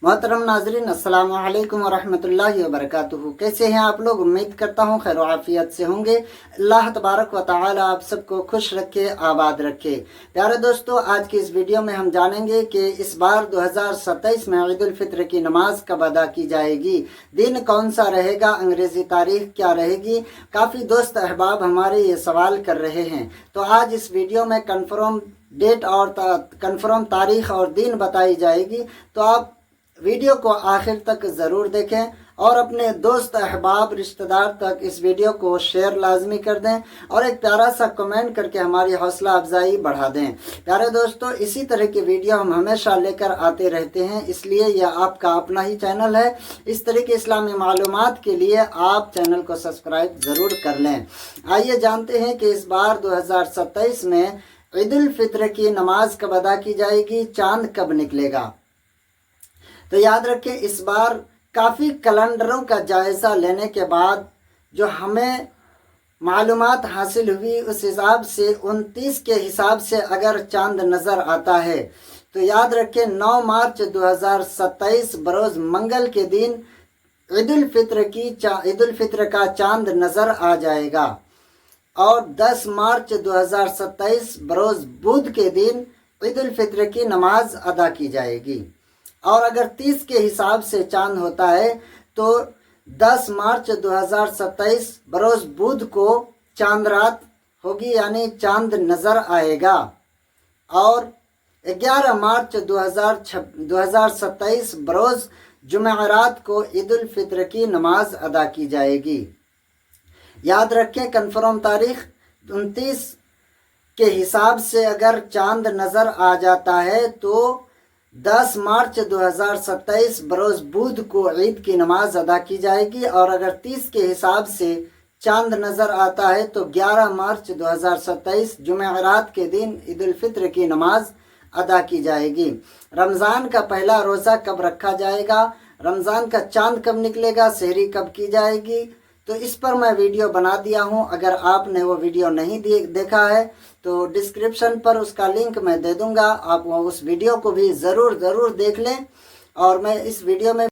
मोहतरम नाजरीन, अस्सलाम वालेकुम वरहमतुल्लाहि वबरकातुहू। कैसे हैं आप लोग? उम्मीद करता हूँ खैर आफियत से होंगे। अल्लाह तबारक व तआला आप सबको खुश रखे, आबाद रखे। प्यारे दोस्तों, आज की इस वीडियो में हम जानेंगे कि इस बार 2027 में ईद उल फित्र की नमाज कब अदा की जाएगी, दिन कौन सा रहेगा, अंग्रेजी तारीख क्या रहेगी। काफ़ी दोस्त अहबाब हमारे ये सवाल कर रहे हैं, तो आज इस वीडियो में कन्फर्म डेट और कन्फर्म तारीख और दिन बताई जाएगी। तो आप वीडियो को आखिर तक ज़रूर देखें और अपने दोस्त अहबाब रिश्तेदार तक इस वीडियो को शेयर लाजमी कर दें और एक प्यारा सा कमेंट करके हमारी हौसला अफजाई बढ़ा दें। प्यारे दोस्तों, इसी तरह की वीडियो हम हमेशा लेकर आते रहते हैं, इसलिए यह आपका अपना ही चैनल है। इस तरह की इस्लामी मालूमात के लिए आप चैनल को सब्सक्राइब ज़रूर कर लें। आइए जानते हैं कि इस बार 2027 में ईद उल फित्र की नमाज कब अदा की जाएगी, चांद कब निकलेगा। तो याद रखें, इस बार काफ़ी कैलेंडरों का जायज़ा लेने के बाद जो हमें मालूमात हासिल हुई, उस हिसाब से 29 के हिसाब से अगर चांद नज़र आता है तो याद रखें 9 मार्च 2027 बरोज़ मंगल के दिन ईद उल फित्र का चांद नज़र आ जाएगा और 10 मार्च 2027 बरोज़ बुध के दिन ईद उल फित्र की नमाज अदा की जाएगी। और अगर 30 के हिसाब से चांद होता है तो 10 मार्च 2027 बरोज़ बुध को चांद रात होगी, यानी चांद नज़र आएगा। और 11 मार्च 2027 बरोज़ जुमेरात को ईद उल फित्र की नमाज अदा की जाएगी। याद रखें, कन्फर्म तारीख 29 के हिसाब से अगर चांद नज़र आ जाता है तो 10 मार्च 2027 बरोज़ बुध को ईद की नमाज अदा की जाएगी और अगर 30 के हिसाब से चांद नज़र आता है तो 11 मार्च 2027 जुमेरात के दिन ईद उल फित्र की नमाज अदा की जाएगी। रमज़ान का पहला रोज़ा कब रखा जाएगा, रमज़ान का चांद कब निकलेगा, सहरी कब की जाएगी, तो इस पर मैं वीडियो बना दिया हूँ। अगर आपने वो वीडियो नहीं देखा है तो डिस्क्रिप्शन पर उसका लिंक मैं दे दूँगा, आप उस वीडियो को भी ज़रूर देख लें। और मैं इस वीडियो में